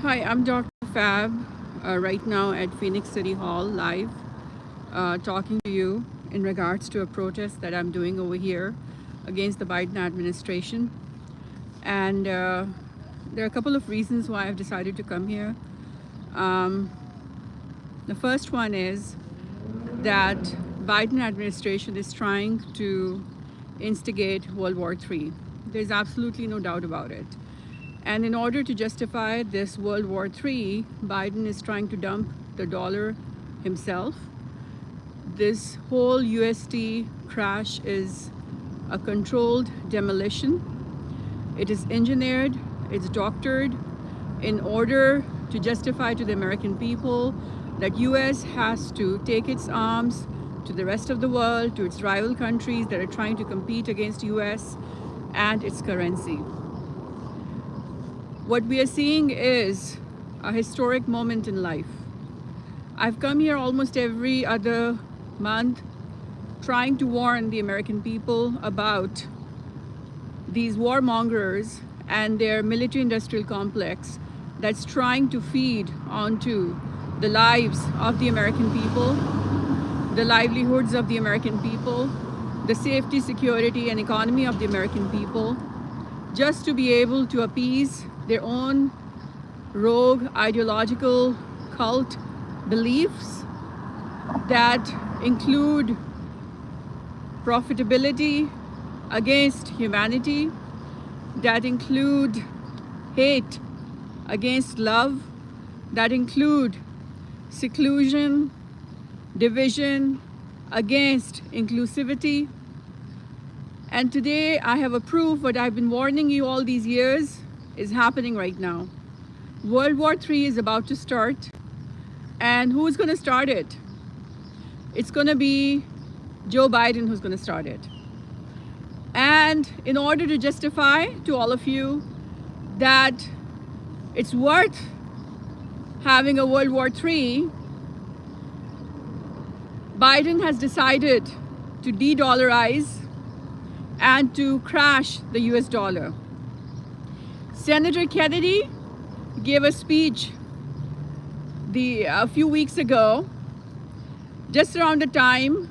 Hi, I'm Dr. Fab, right now at Phoenix City Hall live, talking to you in regards to a protest that I'm doing over here against the Biden administration. And there are a couple of reasons why I've decided to come here. Um, the first one is that Biden administration is trying to instigate World War III. There's absolutely no doubt about it. And in order to justify this World War III, Biden is trying to dump the dollar himself. This whole USD crash is a controlled demolition. It is engineered, it's doctored in order to justify to the American people that US has to take its arms to the rest of the world, to its rival countries that are trying to compete against US and its currency. What we are seeing is a historic moment in life. I've come here almost every other month trying to warn the American people about these warmongers and their military-industrial complex that's trying to feed onto the lives of the American people, the livelihoods of the American people, the safety, security, and economy of the American people, just to be able to appease their own rogue ideological cult beliefs that include profitability against humanity, that include hate against love, that include seclusion, division against inclusivity. And today I have a proof what I've been warning you all these years is happening right now. World War III is about to start. And who's going to start it? It's going to be Joe Biden who's going to start it. And in order to justify to all of you that it's worth having a World War III, Biden has decided to de-dollarize and to crash the US dollar. Senator Kennedy gave a speech a few weeks ago, just around the time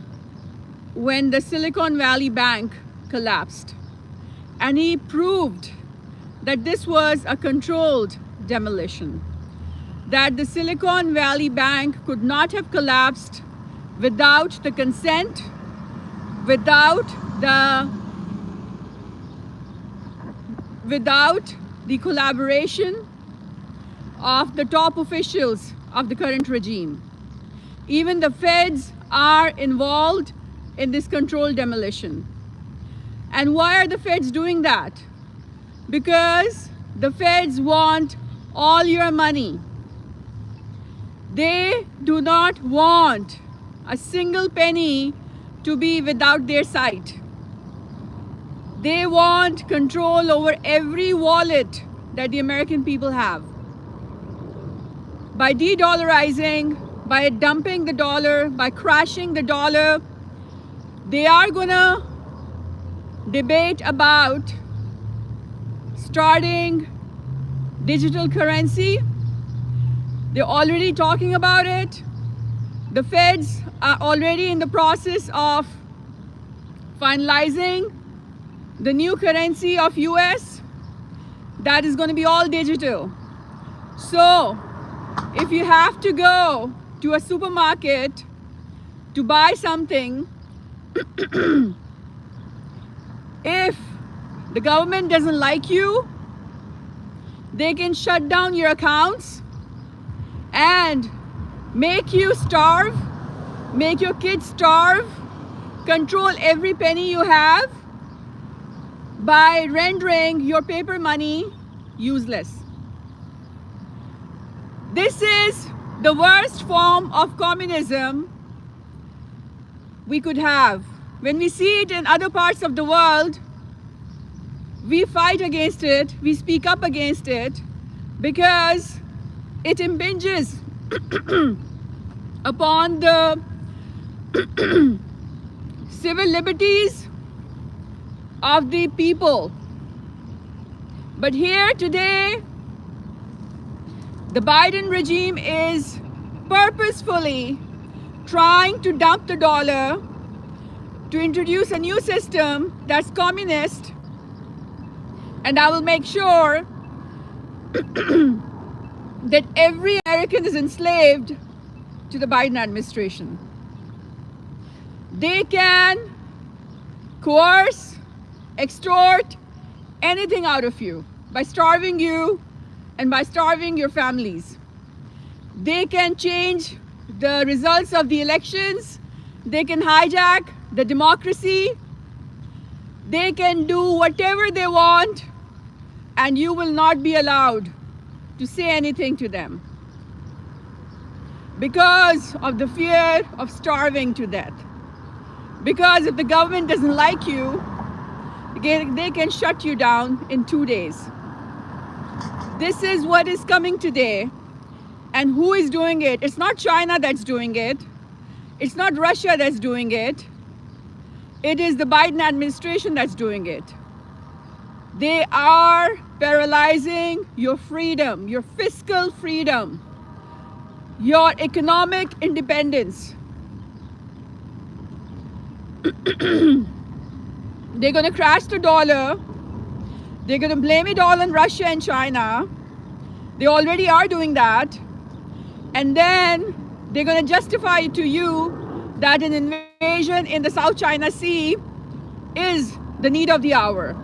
when the Silicon Valley Bank collapsed. And he proved that this was a controlled demolition, that the Silicon Valley Bank could not have collapsed without the consent, without the collaboration of the top officials of the current regime. Even the feds are involved in this controlled demolition. And why are the feds doing that? Because the feds want all your money. They do not want a single penny to be without their sight. They want control over every wallet that the American people have. By de-dollarizing, by dumping the dollar, by crashing the dollar, they are gonna debate about starting digital currency. They're already talking about it. The feds are already in the process of finalizing the new currency of US that is going to be all digital. So if you have to go to a supermarket to buy something, if the government doesn't like you, they can shut down your accounts and make you starve, make your kids starve, control every penny you have by rendering your paper money useless. This is the worst form of communism we could have. When we see it in other parts of the world, we fight against it, we speak up against it, because it impinges upon the civil liberties of the people. But here today, The Biden regime is purposefully trying to dump the dollar to introduce a new system that's communist, and I will make sure that every American is enslaved to the Biden administration. They can coerce, extort anything out of you by starving you and by starving your families. They can change the results of the elections. They can hijack the democracy. They can do whatever they want, and you will not be allowed to say anything to them because of the fear of starving to death. Because if the government doesn't like you, they can shut you down in 2 days. This is what is coming today. And who is doing it? It's not China that's doing it. It's not Russia that's doing it. It is the Biden administration that's doing it. They are paralyzing your freedom, your fiscal freedom, your economic independence. They're going to crash the dollar. They're going to blame it all on Russia and China. They already are doing that. And then they're going to justify it to you that an invasion in the South China Sea is the need of the hour.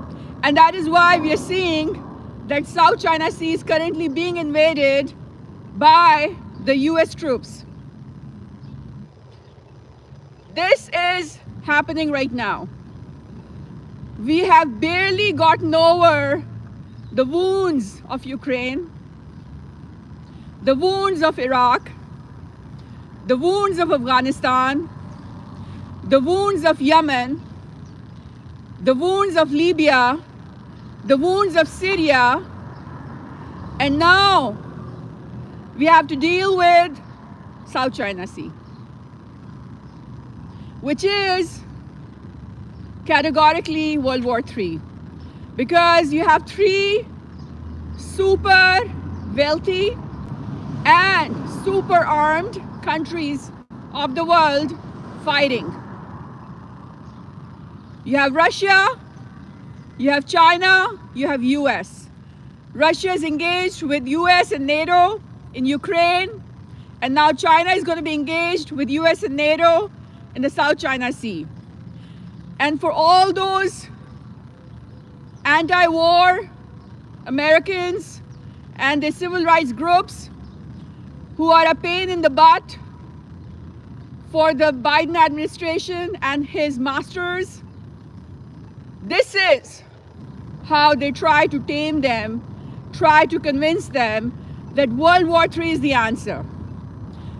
And that is why we are seeing that South China Sea is currently being invaded by the US troops. This is happening right now. We have barely gotten over the wounds of Ukraine, the wounds of Iraq, the wounds of Afghanistan, the wounds of Yemen, the wounds of Libya, the wounds of Syria, and now we have to deal with South China Sea, which is categorically World War III, because you have 3 super wealthy and super armed countries of the world fighting. You have Russia, you have China, you have US. Russia is engaged with US and NATO in Ukraine, and now China is going to be engaged with US and NATO in the South China Sea. And for all those anti-war Americans and the civil rights groups who are a pain in the butt for the Biden administration and his masters, this is how they try to tame them, try to convince them that World War III is the answer.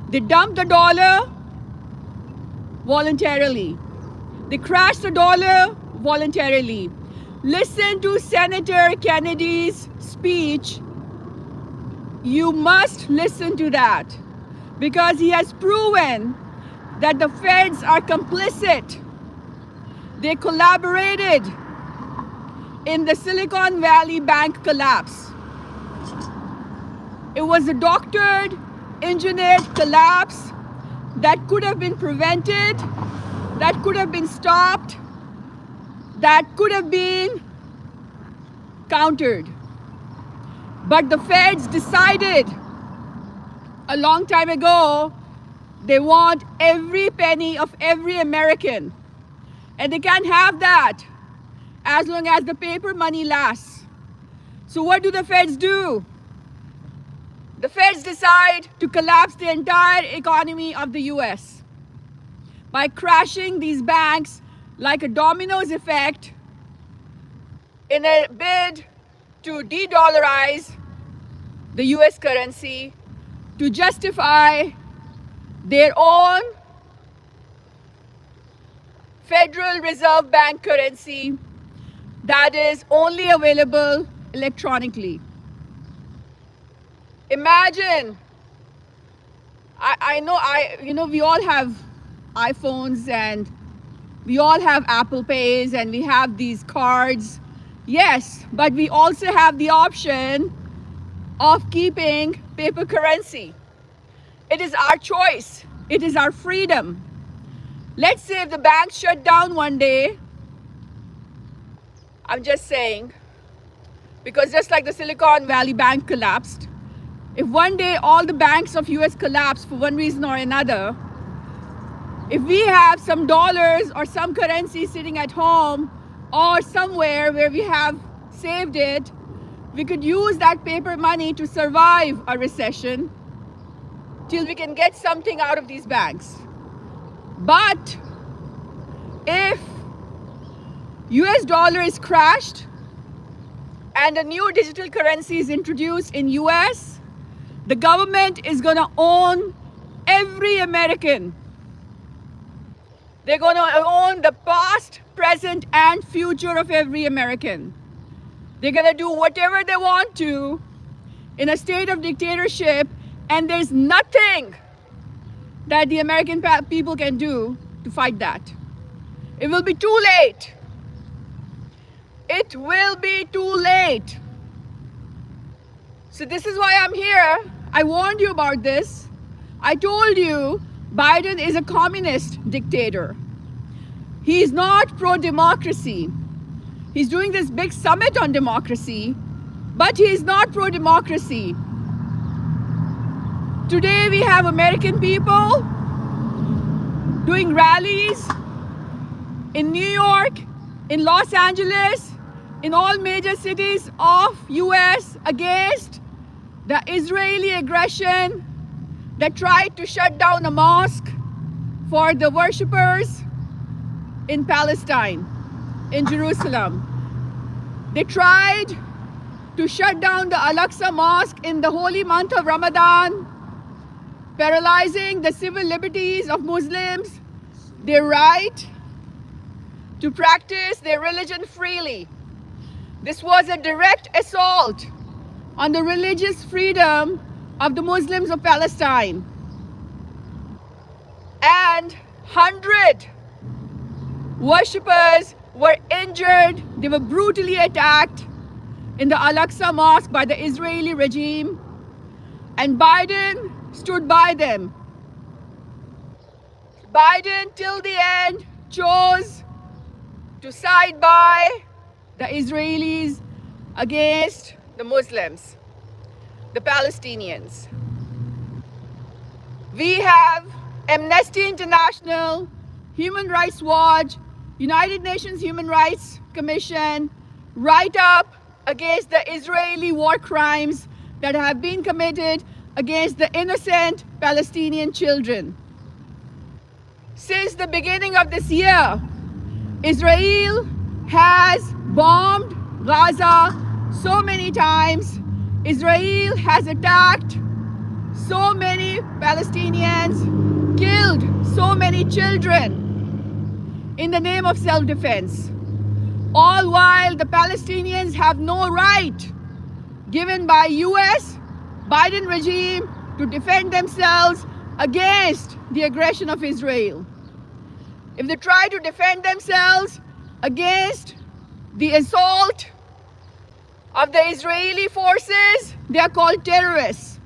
They dump the dollar voluntarily. They crash the dollar voluntarily. Listen to Senator Kennedy's speech. You must listen to that, because he has proven that the feds are complicit. They collaborated in the Silicon Valley Bank collapse. It was a doctored, engineered collapse that could have been prevented, that could have been stopped, that could have been countered. But the feds decided a long time ago they want every penny of every American. And they can't have that as long as the paper money lasts. So what do the feds do? The feds decide to collapse the entire economy of the US by crashing these banks like a dominoes effect in a bid to de-dollarize the US currency, to justify their own Federal Reserve Bank currency that is only available electronically. Imagine, I know we all have iPhones and we all have Apple Pays and we have these cards. Yes, but we also have the option of keeping paper currency. It is our choice. It is our freedom. Let's say if the banks shut down one day, I'm just saying, because just like the Silicon Valley Bank collapsed, if one day all the banks of US collapse for one reason or another, if we have some dollars or some currency sitting at home or somewhere where we have saved it, we could use that paper money to survive a recession till we can get something out of these banks. But if US dollar is crashed and a new digital currency is introduced in US, the government is going to own every American. They're going to own the past, present, and future of every American. They're going to do whatever they want to in a state of dictatorship, and there's nothing that the American people can do to fight that. It will be too late. It will be too late. So this is why I'm here. I warned you about this. I told you Biden is a communist dictator. He is not pro-democracy. He's doing this big summit on democracy, but he is not pro-democracy. Today we have American people doing rallies in New York, in Los Angeles, in all major cities of US against the Israeli aggression that tried to shut down a mosque for the worshippers in Palestine, in Jerusalem. They tried to shut down the Al-Aqsa Mosque in the holy month of Ramadan, paralyzing the civil liberties of Muslims, their right to practice their religion freely. This was a direct assault on the religious freedom of the Muslims of Palestine. And 100 worshippers were injured. They were brutally attacked in the Al-Aqsa Mosque by the Israeli regime. And Biden stood by them. Biden, till the end, chose to side by the Israelis against the Muslims, the Palestinians. We have Amnesty International, Human Rights Watch, United Nations Human Rights Commission write up against the Israeli war crimes that have been committed against the innocent Palestinian children. Since the beginning of this year, Israel has bombed Gaza so many times. Israel has attacked so many Palestinians, killed so many children in the name of self-defense, all while the Palestinians have no right given by US, Biden regime to defend themselves against the aggression of Israel. If they try to defend themselves against the assault of the Israeli forces, they are called terrorists.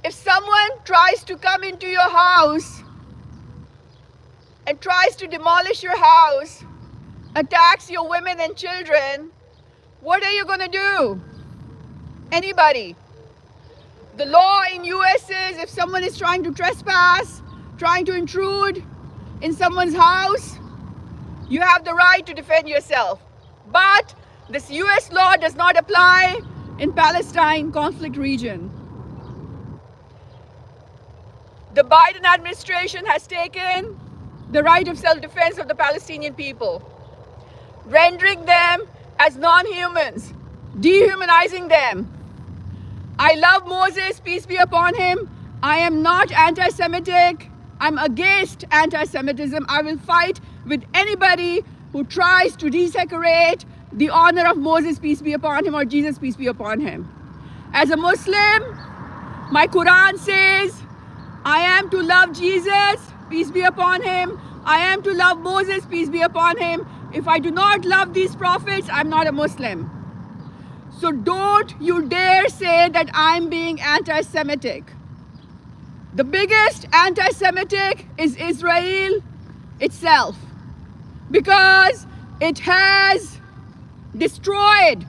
If someone tries to come into your house and tries to demolish your house, attacks your women and children, what are you going to do? Anybody. The law in US says if someone is trying to trespass, trying to intrude in someone's house, you have the right to defend yourself. But this US law does not apply in Palestine conflict region. The Biden administration has taken the right of self-defense of the Palestinian people, rendering them as non-humans, dehumanizing them. I love Moses, peace be upon him. I am not anti-Semitic. I'm against anti-Semitism. I will fight with anybody who tries to desecrate the honor of Moses, peace be upon him, or Jesus, peace be upon him. As a Muslim, my Quran says, I am to love Jesus, peace be upon him. I am to love Moses, peace be upon him. If I do not love these prophets, I'm not a Muslim. So don't you dare say that I'm being anti-Semitic. The biggest anti-Semitic is Israel itself, because it has destroyed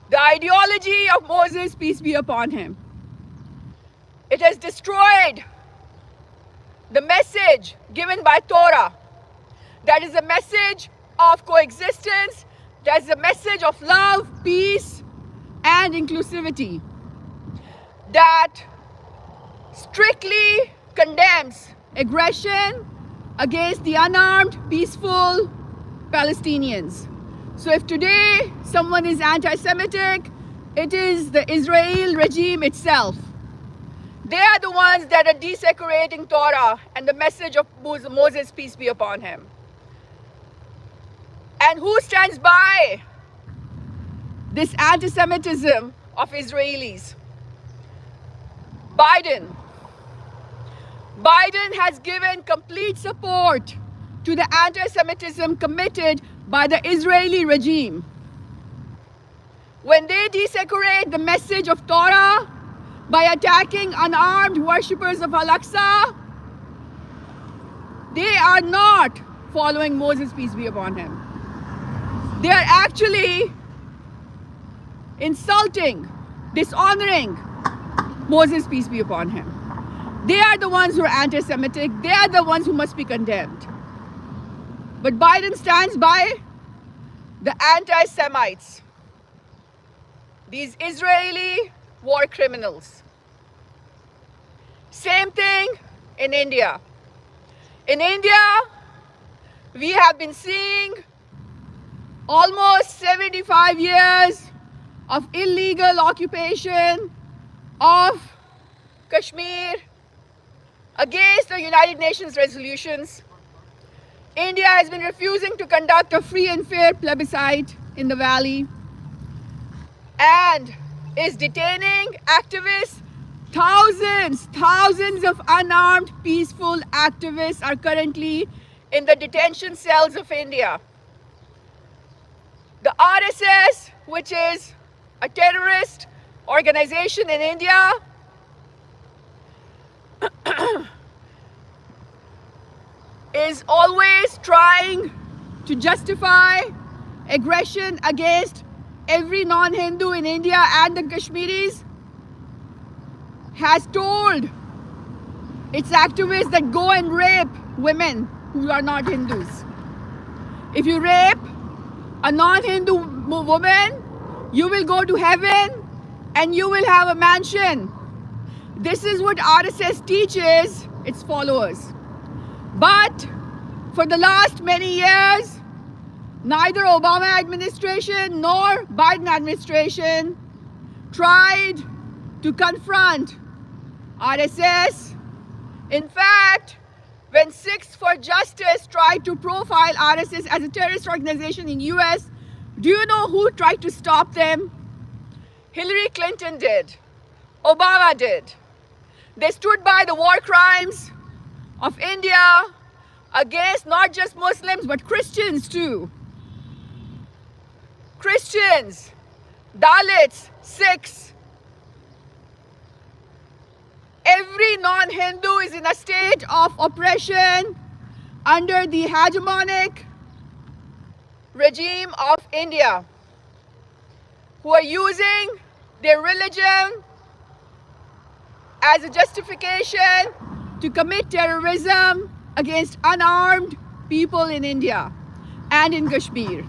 the ideology of Moses, peace be upon him. It has destroyed the message given by Torah. That is a message of coexistence. That is a message of love, peace, and inclusivity. That strictly condemns aggression against the unarmed, peaceful Palestinians. So if today someone is anti-Semitic, it is the Israel regime itself. They are the ones that are desecrating Torah and the message of Moses, peace be upon him. And who stands by this anti-Semitism of Israelis? Biden. Biden has given complete support to the anti-Semitism committed by the Israeli regime. When they desecrate the message of Torah by attacking unarmed worshippers of Al-Aqsa, they are not following Moses, peace be upon him. They are actually insulting, dishonoring Moses, peace be upon him. They are the ones who are anti-Semitic. They are the ones who must be condemned. But Biden stands by the anti-Semites, these Israeli war criminals. Same thing in India. In India, we have been seeing almost 75 years of illegal occupation of Kashmir against the United Nations resolutions. India has been refusing to conduct a free and fair plebiscite in the valley and is detaining activists. Thousands of unarmed, peaceful activists are currently in the detention cells of India. The RSS, which is a terrorist organization in India, is always trying to justify aggression against every non-Hindu in India, and the Kashmiris has told its activists that go and rape women who are not Hindus. If you rape a non-Hindu woman, you will go to heaven and you will have a mansion. This is what RSS teaches its followers. But for the last many years, neither Obama administration nor Biden administration tried to confront RSS. In fact, when Six for Justice tried to profile RSS as a terrorist organization in US, do you know who tried to stop them? Hillary Clinton did. Obama did. They stood by the war crimes of India against not just Muslims but Christians too. Christians, Dalits, Sikhs. Every non-Hindu is in a state of oppression under the hegemonic regime of India, who are using their religion as a justification to commit terrorism against unarmed people in India and in Kashmir.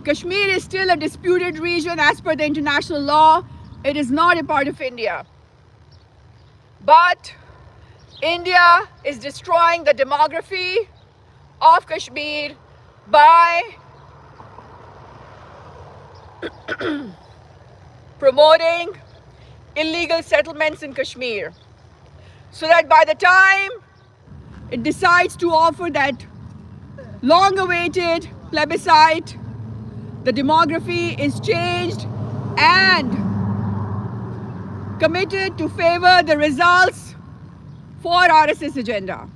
Kashmir is still a disputed region as per the international law. It is not a part of India. But India is destroying the demography of Kashmir by promoting illegal settlements in Kashmir, so that by the time it decides to offer that long-awaited plebiscite, the demography is changed and committed to favor the results for RSS agenda.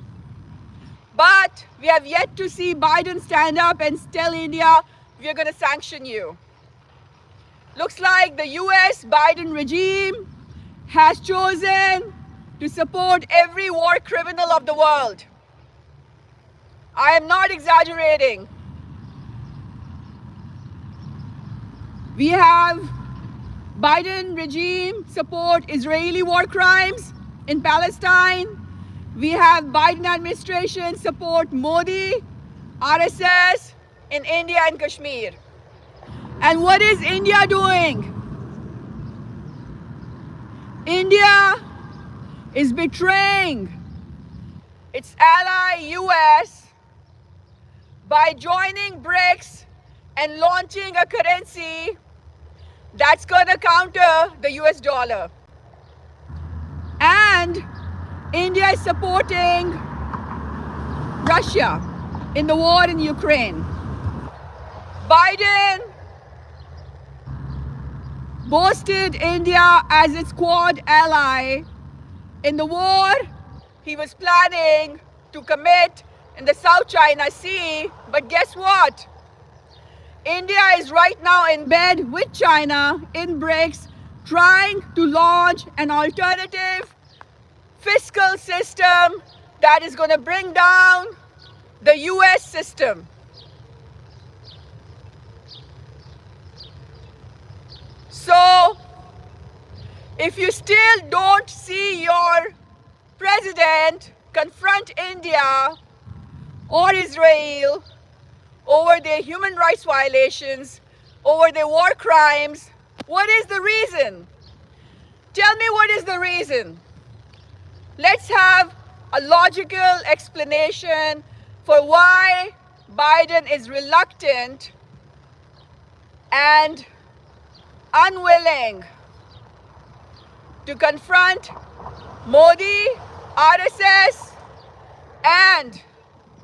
But we have yet to see Biden stand up and tell India, we're going to sanction you. Looks like the US Biden regime has chosen to support every war criminal of the world. I am not exaggerating. We have Biden regime support Israeli war crimes in Palestine. We have Biden administration support Modi, RSS in India and Kashmir. And what is India doing? India is betraying its ally US by joining BRICS and launching a currency that's going to counter the US dollar. And India is supporting Russia in the war in Ukraine. Biden boasted India as its Quad ally in the war he was planning to commit in the South China Sea. But guess what? India is right now in bed with China in BRICS, trying to launch an alternative fiscal system that is going to bring down the US system. So, if you still don't see your president confront India or Israel over their human rights violations, over their war crimes, what is the reason? Tell me what is the reason. Let's have a logical explanation for why Biden is reluctant and unwilling to confront Modi, RSS, and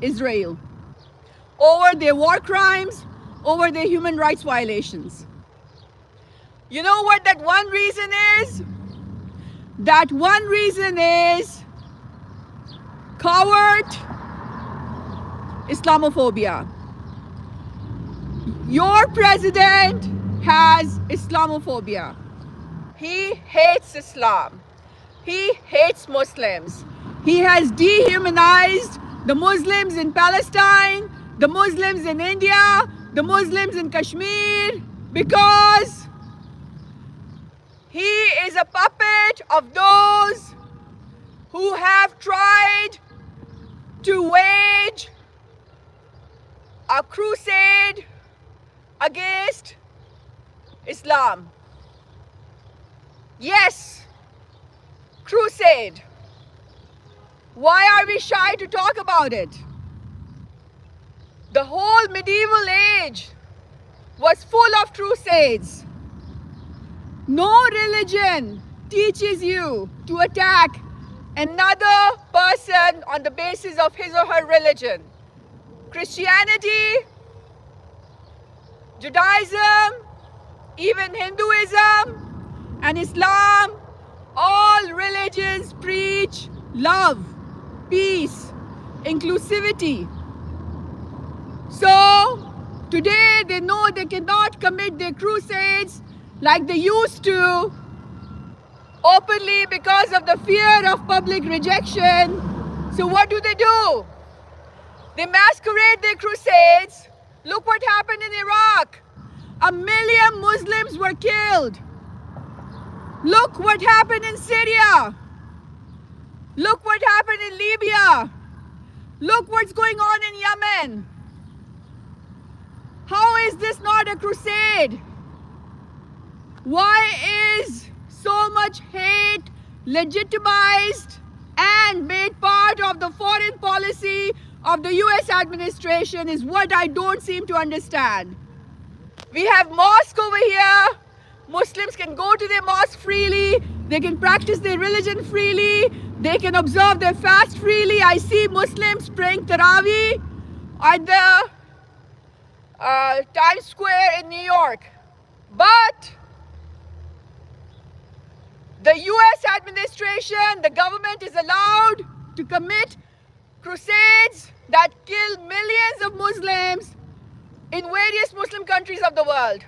Israel over their war crimes, over their human rights violations. You know what that one reason is? That one reason is coward Islamophobia. Your president has Islamophobia. He hates Islam. He hates Muslims. He has dehumanized the Muslims in Palestine, the Muslims in India, the Muslims in Kashmir, because he is a puppet of those who have tried to wage a crusade against Islam. Yes, crusade. Why are we shy to talk about it? The whole medieval age was full of crusades. No religion teaches you to attack another person on the basis of his or her religion. Christianity, Judaism, even Hinduism and Islam, all religions preach love, peace, inclusivity. So today they know they cannot commit their crusades like they used to openly because of the fear of public rejection. So what do? They masquerade their crusades. Look what happened in Iraq. 1 million Muslims were killed. Look what happened in Syria. Look what happened in Libya. Look what's going on in Yemen. How is this not a crusade? Why is so much hate legitimized and made part of the foreign policy of the US administration is what I don't seem to understand. We have mosques over here. Muslims can go to their mosque freely. They can practice their religion freely. They can observe their fast freely. I see Muslims praying Tarawih at the Times Square in New York. But the US administration, the government is allowed to commit crusades that kill millions of Muslims in various Muslim countries of the world.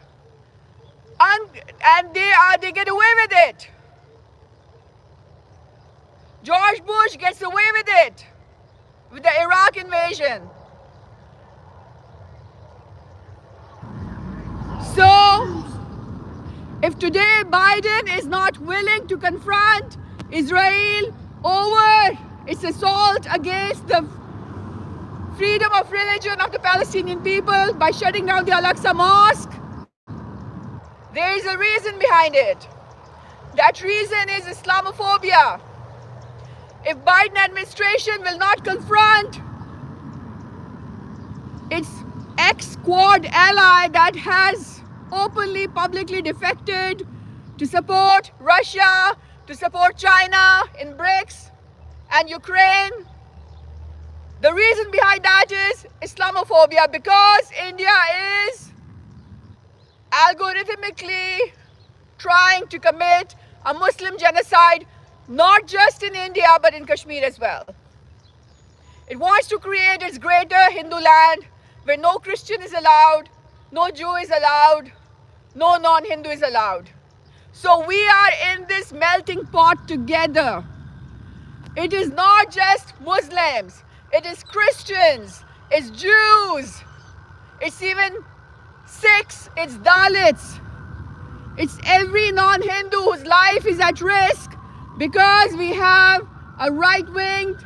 And they get away with it. George Bush gets away with it with the Iraq invasion. So, if today Biden is not willing to confront Israel over its assault against the freedom of religion of the Palestinian people by shutting down the Al-Aqsa Mosque, there is a reason behind it. That reason is Islamophobia. If Biden administration will not confront its ex-Quad ally that has openly, publicly defected to support Russia, to support China in BRICS and Ukraine, the reason behind that is Islamophobia, because India is algorithmically trying to commit a Muslim genocide, not just in India but in Kashmir as well. It wants to create its greater Hindu land where no Christian is allowed, no Jew is allowed, no non-Hindu is allowed. So we are in this melting pot together. It is not just Muslims, it is Christians, it's Jews, it's even Sikhs, it's Dalits, it's every non-Hindu whose life is at risk because we have a right-winged,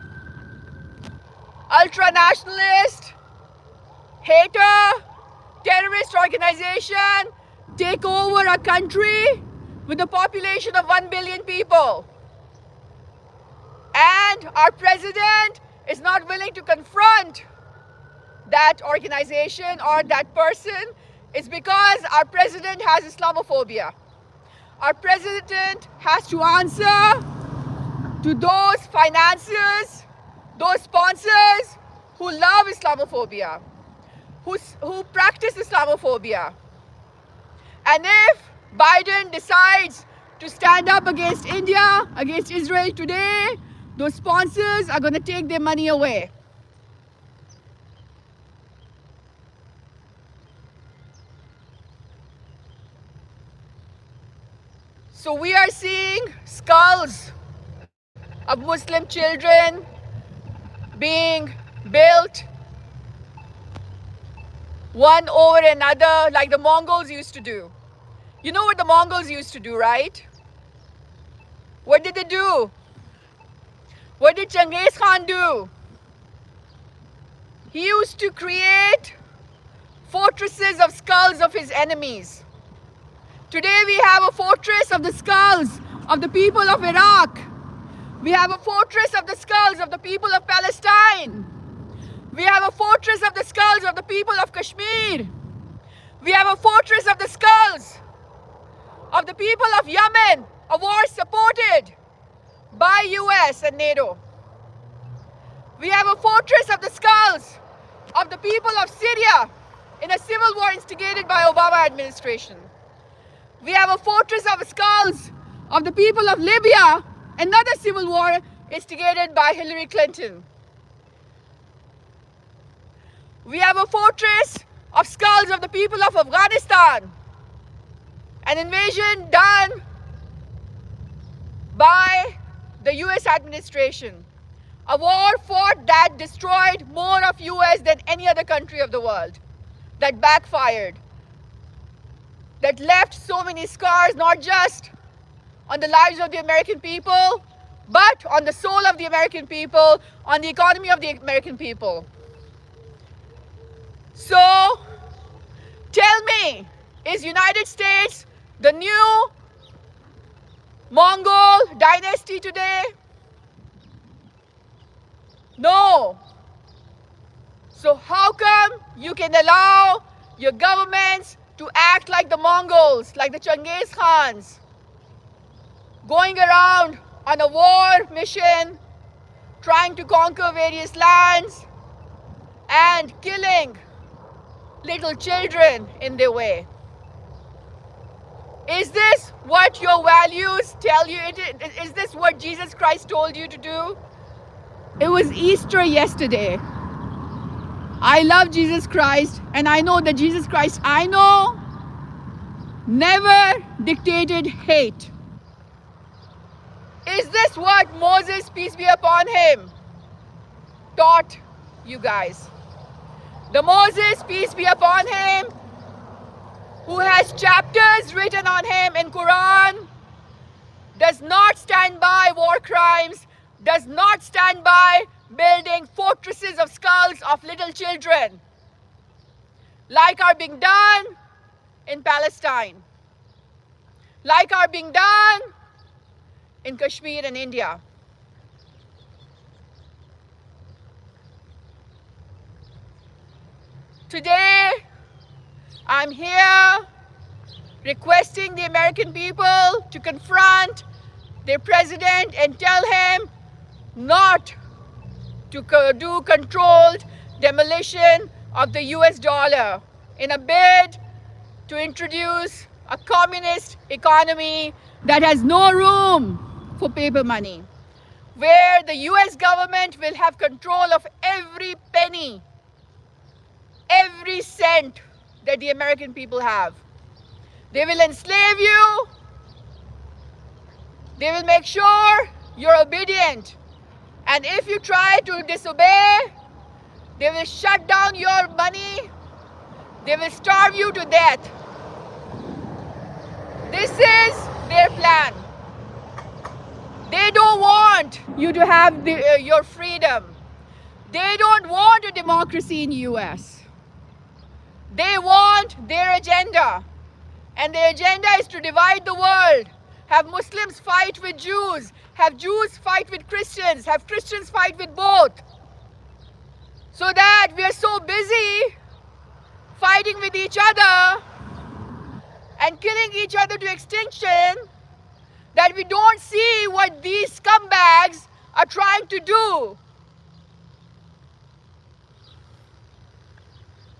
ultra-nationalist, hater, terrorist organization take over a country with a population of 1 billion people. And our president is not willing to confront that organization or that person. It's because our president has Islamophobia. Our president has to answer to those financiers, those sponsors who love Islamophobia, who practice Islamophobia. And if Biden decides to stand up against India, against Israel today, those sponsors are going to take their money away. So we are seeing skulls of Muslim children being built one over another like the Mongols used to do. You know what the Mongols used to do, right? What did they do? What did Genghis Khan do? He used to create fortresses of skulls of his enemies. Today we have a fortress of the skulls of the people of Iraq. We have a fortress of the skulls of the people of Palestine. We have a fortress of the skulls of the people of Kashmir. We have a fortress of the skulls of the people of Yemen, a war supported by US and NATO. We have a fortress of the skulls of the people of Syria in a civil war instigated by Obama administration. We have a fortress of skulls of the people of Libya, another civil war instigated by Hillary Clinton. We have a fortress of skulls of the people of Afghanistan, an invasion done by the US administration, a war fought that destroyed more of US than any other country of the world, that backfired, that left so many scars, not just on the lives of the American people, but on the soul of the American people, on the economy of the American people. So, tell me, is United States the new Mongol dynasty today? No. So how come you can allow your governments to act like the Mongols, like the Genghis Khans, going around on a war mission, trying to conquer various lands and killing little children in their way? Is this what your values tell you? Is this what Jesus Christ told you to do? It was Easter yesterday. I love Jesus Christ, and I know that Jesus Christ I know never dictated hate. Is this what Moses, peace be upon him, taught you guys? The Moses, peace be upon him, who has chapters written on him in Quran, does not stand by war crimes, does not stand by building fortresses of skulls of little children, like are being done in Palestine, like are being done in Kashmir and India. Today, I'm here requesting the American people to confront their president and tell him not to do controlled demolition of the US dollar in a bid to introduce a communist economy that has no room for paper money, where the US government will have control of every penny, every cent that the American people have. They will enslave you. They will make sure you're obedient. And if you try to disobey, they will shut down your money. They will starve you to death. This is their plan. They don't want you to have your freedom. They don't want a democracy in the US. They want their agenda. And their agenda is to divide the world. Have Muslims fight with Jews. Have Jews fight with Christians. Have Christians fight with both. So that we are so busy fighting with each other and killing each other to extinction that we don't see what these scumbags are trying to do.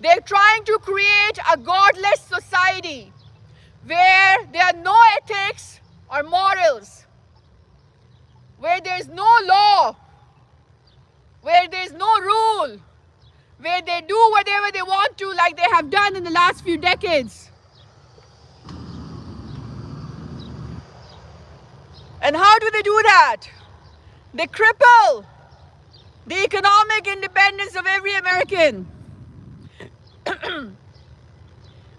They're trying to create a godless society where there are no ethics or morals, where there's no law, where there's no rule, where they do whatever they want to, like they have done in the last few decades. And how do they do that? They cripple the economic independence of every American.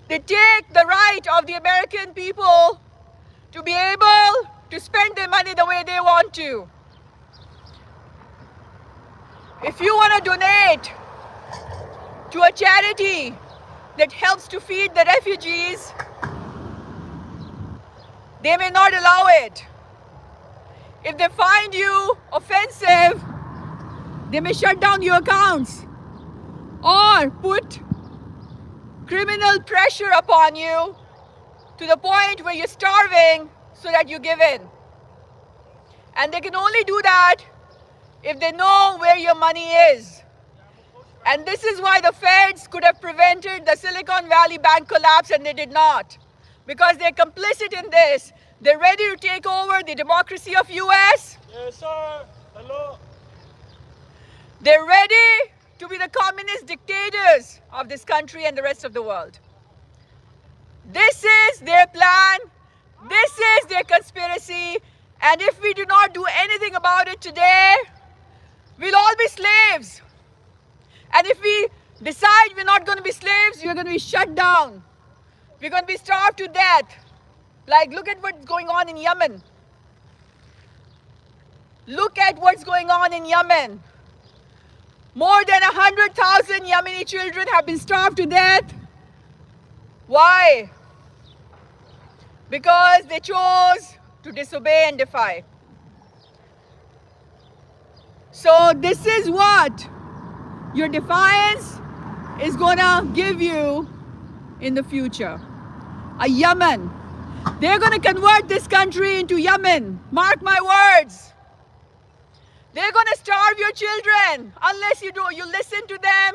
They take the right of the American people to be able to spend their money the way they want to. If you want to donate to a charity that helps to feed the refugees, they may not allow it. If they find you offensive, they may shut down your accounts or put criminal pressure upon you to the point where you're starving so that you give in. And they can only do that if they know where your money is. And this is why the feds could have prevented the Silicon Valley Bank collapse, and they did not. Because they're complicit in this. They're ready to take over the democracy of US. Yes, sir. Hello. They're ready to be the communist dictators of this country and the rest of the world. This is their plan. This is their conspiracy. And if we do not do anything about it today, we'll all be slaves. And if we decide we're not going to be slaves, we're going to be shut down. We're going to be starved to death. Like, look at what's going on in Yemen. Look at what's going on in Yemen. More than 100,000 Yemeni children have been starved to death. Why? Because they chose to disobey and defy. So this is what your defiance is going to give you in the future. A Yemen. They're going to convert this country into Yemen. Mark my words. They're going to starve your children unless you listen to them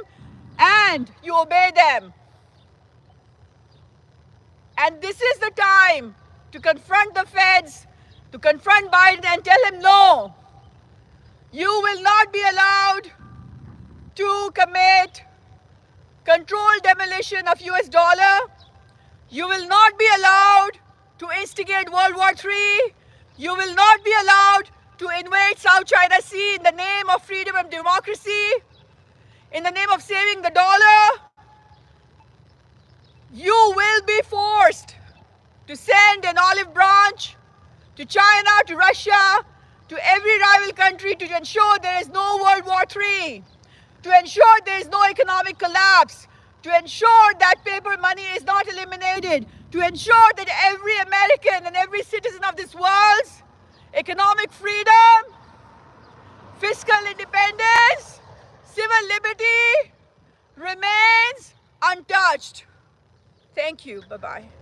and you obey them. And this is the time to confront the feds, to confront Biden and tell him no. You will not be allowed to commit controlled demolition of US dollar. You will not be allowed to instigate World War III. You will not be allowed to invade South China Sea in the name of freedom and democracy, in the name of saving the dollar. You will be forced to send an olive branch to China, to Russia, to every rival country to ensure there is no World War III, to ensure there is no economic collapse, to ensure that paper money is not eliminated, to ensure that every American and every citizen of this world's economic freedom, fiscal independence, civil liberty remains untouched. Thank you. Bye-bye.